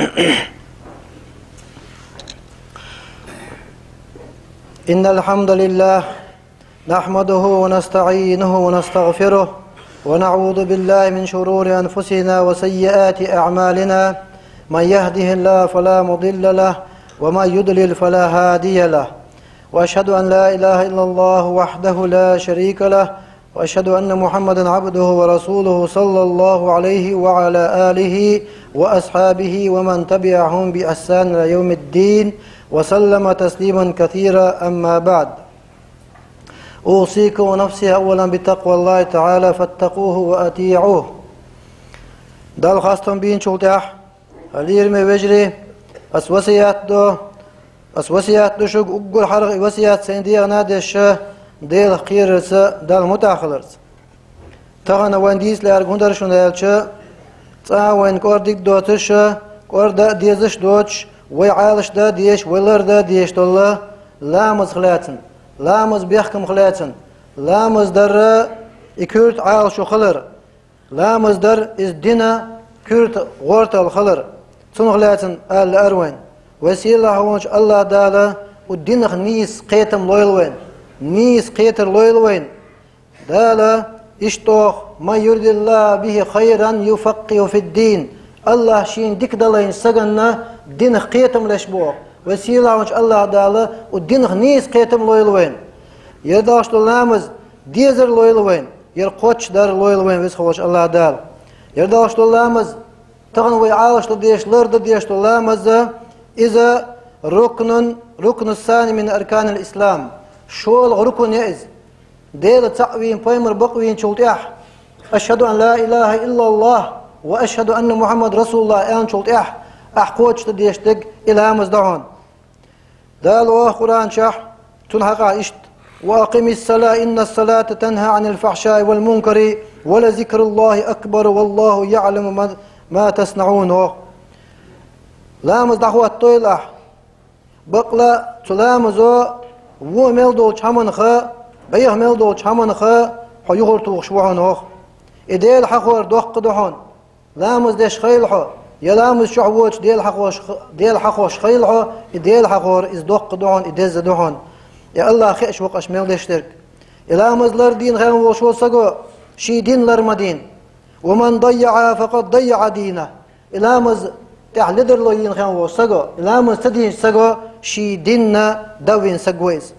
إن الحمد لله نحمده ونستعينه ونستغفره ونعوذ بالله من شرور أنفسنا وسيئات أعمالنا من يهده الله فلا مضل له ومن يضلل فلا هادي له وأشهد أن لا إله إلا الله وحده لا شريك له وأشهد أن محمدا عبده ورسوله صلى الله عليه وعلى آله وأصحابه ومن تبعهم بإحسان إلى يوم الدين وسلم تسليما كثيرا. أما بعد، أوصيكم ونفسي أولا بتقوى الله تعالى فاتقوه وأطيعوه. دال خاصة بين شلتاح الير مبجري أسوسيات دو شوق أقول حرق وسيات سندية نادش ديل خيرس دال متأخرس تغنى وانديس لأرغوندر شنالش وين كورديك دوتش كوردا ديزش دوتش ويعالش دا ديش ويلر دا ديش طلع لامز خلاتن لامز بيحكم خلاتن لامز در إكورت عال شو خلر لامز در إز دينا كورت غورت الخلر تون خلاتن آل أروين وسيلة هونش الله دالا ودينخ نيس قيتم لويلوين نيس قيتر لويلوين دالا اشتوخ ما يرد الله به خيرا يفقه في الدين الله شين ديك دالين سجنا دينخ قيتم لشبوخ وسيلة هونش الله دالا ودينخ نيس قيتم لويلوين يرداش لامز ديزر لويلوين يرقوتش دار لويلوين وسخوش الله دال يرداش لامز تغنوي عالش لديش لرد ديش لامز إذا ركن الثاني من أركان الإسلام شول ركن يئز ديل تعوين بيمر بقوين شلتيح أشهد أن لا إله إلا الله وأشهد أن محمد رسول الله أن شلتيح أحقوش تديش دق إلى مزدعون دالوا قرآن شح تنحق عشت وأقم الصلاة إن الصلاة تنهى عن الفحشاء والمنكر ولذكر الله أكبر والله يعلم ما تصنعونه. لامز دعوة طويلة بقلا تلامزو وملدول شامنخا بيه ملدول شامنخا حيغرتو شوعنوخ إديل حقور دوق دحون لامز ديش خيلحو يلامز شعووش ديل حقوش خيلحو إديل حقور إز دوق دحون إديز دحون يا الله خيش وقش ملدشترك يلامز لردين خيل وشو سقو شي دين لرمدين ومن ضيع فقد ضيع دينه يلامز تحلدر لو ينخان وسقو لامز تدين سقو شي ديننا دوين سقويز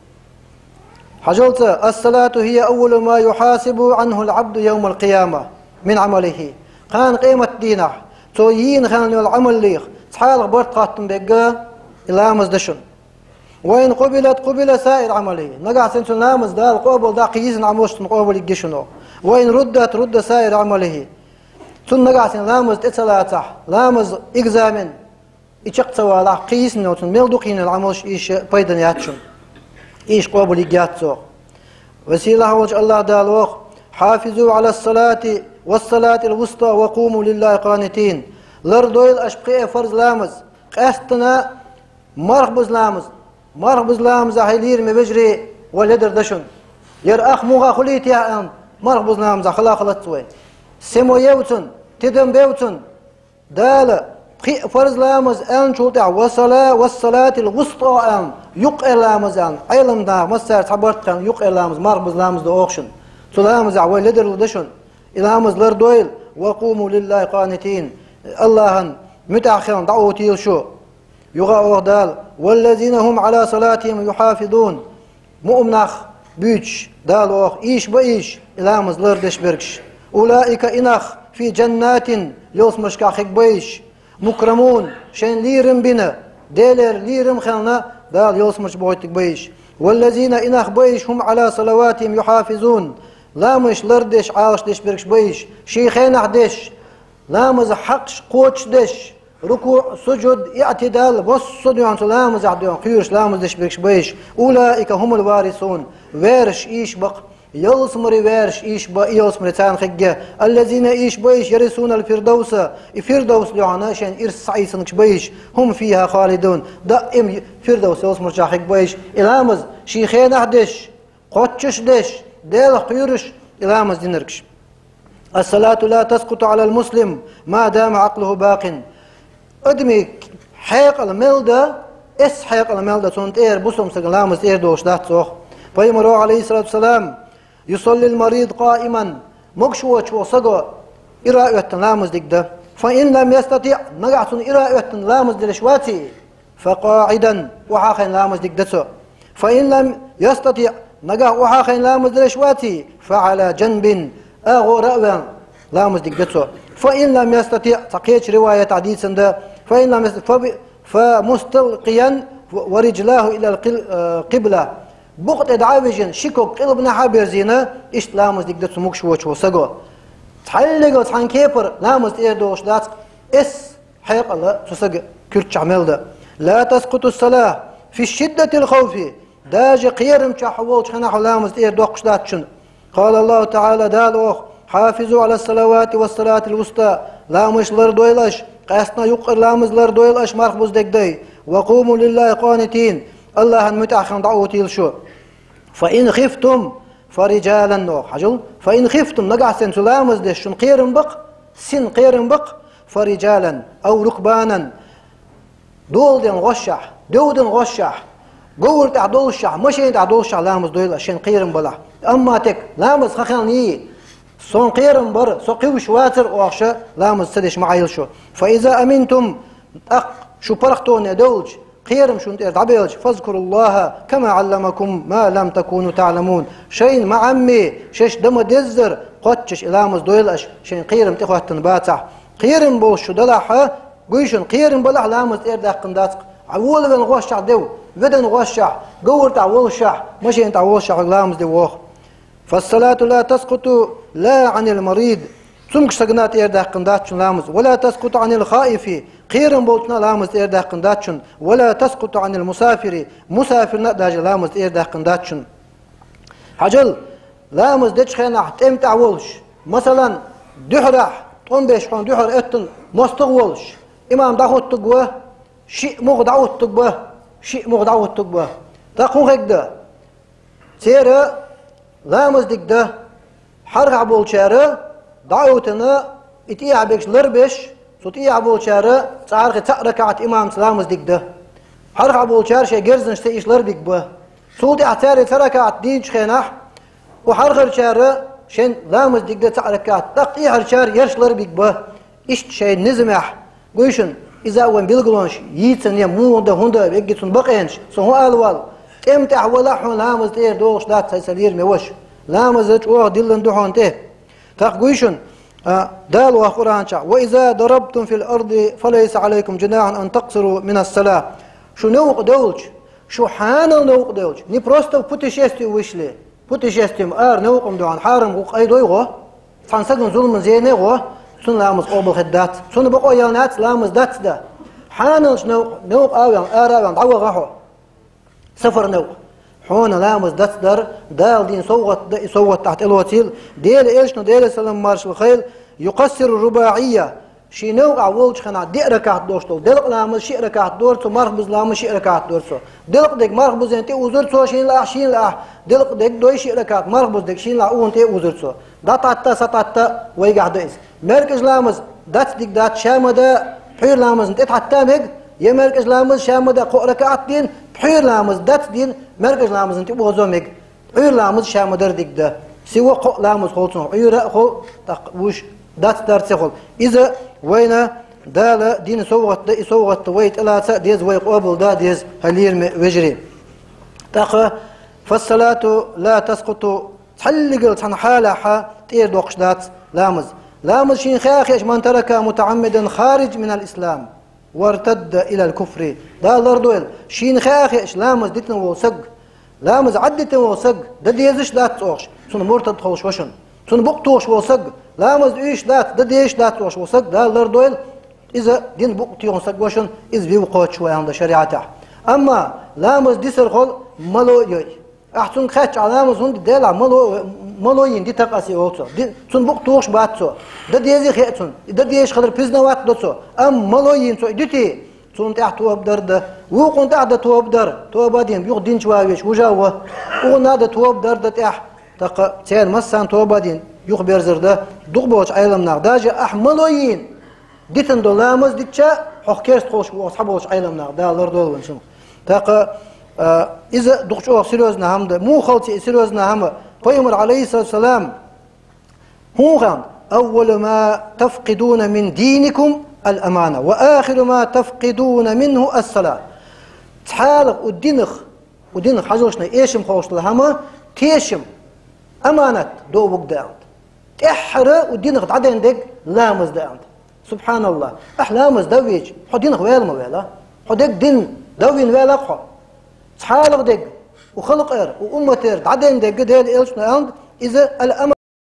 حجلت الصلاة هي أول ما يحاسب عنه العبد يوم القيامة من عمله خان قيمة دينه تو ينخان العمل ليخ تحال برد قاتم بيقا لامز دشن وين قبل سائر عمله نقع سنتون لامز دال قبل دا قيزن عموشتن قبل يقشنو وين رد سائر عمله تون نقع سن لامز تتلاتح لامز إقزامن إشقتوا لا قيس نوتن ملدقين العملش إيش بيدن ياتشون إيش قبل يجاتسو وسيلة وجه الله دالوخ حافظوا على الصلاة والصلاة الوسطى وقوموا لله قانتين لردويل أشقية فرز لامز قاستنا مرخبز لامز أحيلير مبجري واليدر دشون ير أخ موغا خليت يا أم مرخبز لامز خلاقلت وين سمو يوتن تدم بيوتن دال فرز لامز أن شوتع والصلاة الوسطى أن يقع لامز أن علم دا مسار تعبرت كان يقع لامز مرخبز لامز دا أوخشن سلامز عويل لدر لدشن إلامز لردويل وقوموا لله قانتين اللهن متأخرا دعوتي شو يغا دال والذين هم على صلاتهم يحافظون مؤمنخ بيتش دال أوخ إيش بإيش إلامز لردش بركش أولئك إنخ في جنات يوس مشكاخك بيش مكرمون شين ليرم بنا ديلر ليرم خلنا دال يوس مش بويتك بيش والذين إنخ بيش هم على صلواتهم يحافظون لامش لردش عاش دش بركش بيش شيخين عدش لامز حقش قوتش دش ركوع سجد اعتدال وصد يعني لامز عديون قيرش لامز دش بركش بيش أولئك هم الوارثون ويرش إيش بق يلصمري ويرش إيش با يلصمري تان خجة الذين إيش بيش يرثون الفردوس الفردوس لعناشن إرس عيسنكش بيش هم فيها خالدون دائم فردوس يلصمر جاخك بيش إلامز شيخين عدش قوتش دش ديل قيرش إلامز دينركش الصلاة لا تسقط على المسلم ما دام عقله باق أدمي حيق الملدة إس حيق الملدة صنت إير بسم سجلامز إير دوش دات صوخ فيمرو عليه الصلاة والسلام يصلي المريض قائما مقشوة شو صقو إراءة لامز ديك ده فإن لم يستطيع نقعتن إراءة لامز دلشواتي فقاعدا وحاخين لامز ديك دسو فإن لم يستطيع نقع وحاخين لامز دلشواتي فعلى جنب أغو رأوان لامز ديك دسو فإن لم يستطيع تقيتش رواية عديد ده فإن لم يستطيع فمستلقيا ورجلاه إلى القبلة بقت ادعاوجن شيكو قلبنا حابر زينة إشت لامز ديك دسو مقشوة شو صقو تحلقوا تحن كيبر لامز إيردوش دات إس حيق الله تسق كرتش عمل لا تسقط الصلاة في شدة الخوف داج قيرم تحول تحنح لامز إيردوش دات شن قال الله تعالى دالوخ حافظوا على الصلوات والصلاة الوسطى لامش لردويلش قاسنا يقر لامز لردويلش مرخبوز ديك دي وقوموا لله قانتين الله المتأخن دعوتي الشو فإن خفتم فرجالا نو حجل فإن خفتم نقع سن سلامز دي شن قيرن بق سن قيرن بق فرجالا أو ركبانا دول دين غشح دودن غشح قول تعدول الشح مشين تعدول الشح لامز دويل شن قيرن بلا أما تك لامز خخاني صون قيرن بر سقيو شواتر وأخشى لامز سدش معايل شو فإذا أمنتم شو برختون دولج قيرم شو انت عبيلج فاذكروا الله كما علمكم ما لم تكونوا تعلمون شين مع عمي شش دم دزر قدش إلامز دويلش شين قيرم تخوة تنباتع قيرم بوش شو دلحة قويشن قيرم بلح لامز إرداق قنداتق عول بن غوشع دو بدن غوشع قور تعول شع مشي انت عول شع لامز دوخ فالصلاة لا تسقط لا عن المريض سمك سجنات إرداق قنداتشن لامز ولا تسقط عن الخائف قيرن بولتنا لامز إرداق قنداتشن ولا تسقط عن المسافر مسافر نقداج لامز إرداق قنداتشن حجل لامز ديش خينا تم تعولش مثلا دحرح طن بيش خون دحر اتن مستغولش إمام دعوت تقوى شيء مغدعوت تقوى شيء مغدعوت تقوى تقوم هيك ده سيرة لامز ديك ده حرق بولشارة دعوتنا اتيع بيش لربش صوتيع بولشارة تعرق تأركعت إمام سلامز ديك ده حرق بولشار شيء جرزن شتيش لربك به صوتي اعتاري تركعت دين شخينح وحرق الشارة شين لامز ديك ده تأركعت تقطيع الشار يرش لربك به إشت شيء نزمح قويشن إذا وين بيلقلونش يتسن يموده هنده بيجتون بقينش سهو ألوال امتح ولا حون لامز تير دوش دات سيسلير ميوش لامز تشوه دلن دوحون تيه تقويشن دال وقرآن شع وإذا ضربتم في الأرض فليس عليكم جناح أن تقصروا من الصلاة شو نوق دولش شو حانا نوق دولش ني بروستو بوتشيستي ويشلي بوتشيستي نوقم دوان حارم وق أي دويغو فانسقن ظلم زيني غو سن لامز قوبل خدات سن بقو يانات لامز دات دا حانلش نوق آوان آراوان دعوة غاحو سفر نوق حون لامز دات در دال دين صوت تحت الوتيل ديل إيشنو ديل سلام مارش الخيل يقصر الرباعية شي نوق عولش خنا دي ركعت دوشتو دلق لامز شي ركعت دورتو مرخبز لامز شي ركعت دورتو دلق ديك مرخبز انتي وزرتو شين لا شين لا دلق ديك دوي شي ركعت مرخبز ديك شين لا اونتي وزرتو داتاتا ساتاتا ويقع دايز مركز لامز دات ديك دات شامدا بحير لامز انت حتى ميق يا مركز لامز شامدا قو ركعت دين بحير لامز دات دين مركز لامز انت بوزو ميق بحير لامز شامدا ديك دا سوى قو لامز خلصن عيرا خو وش دات دارت خل اذا وين دال دين صوت ويت الا ديز وي قبل دا ديز هلير وجري تاخ فالصلاه لا تسقط تحلق تنحالها تير دوقش دات لامز شين خاخش من ترك متعمدا خارج من الإسلام وارتد إلى الكفر دا لردويل شين خاخش لامز ديتن وسق لامز عدتن وسق دا ديزش دات توش سن مرتد خوش وشن سن بقتوش وسق لامز ايش دات دا ديش دات توش وسق دا لردويل إذا دين بقتيون سق وشن إذ بيوقوت شوي عند شريعته أما لامز ديسر خل ملو يوي أحسن خاتش علامز هند ديلا ملو يندي تقاسي اوتو سن بقتوش باتسو دا ديزي خيتسون دا ديش خضر بيزنا وات دوتسو ام ملو ينسو ديتي سن تحت توب درد وقون تحت توب در توبادين بيق دين شواويش وجاوا ونا دا توب درد تح تق تير مسان توبادين يخبر زرده دغبوش عيلمنا داجا احملوين ديتن دولامز ديتشا حكيرست خوش وأصحابوش عيلمنا دالر دول شنو تاقا إذا دكتور سيروزنا هم ده مو خالتي سيروزنا هم فيمر عليه الصلاة والسلام هو كان أول ما تفقدون من دينكم الأمانة وآخر ما تفقدون منه الصلاة تحالق ودينخ حاجوشنا إيشم خوش لهما تيشم أمانة دو بقداند تحرى ودينخ تعدين دق لامز داند سبحان الله أحلامز دويج حدينخ ويل ما ويلا حدك دين دوين ويلا خو تحالق دق وخلق إير وأمة إير تعدين دق ديل إيش ناند إذا الأمانة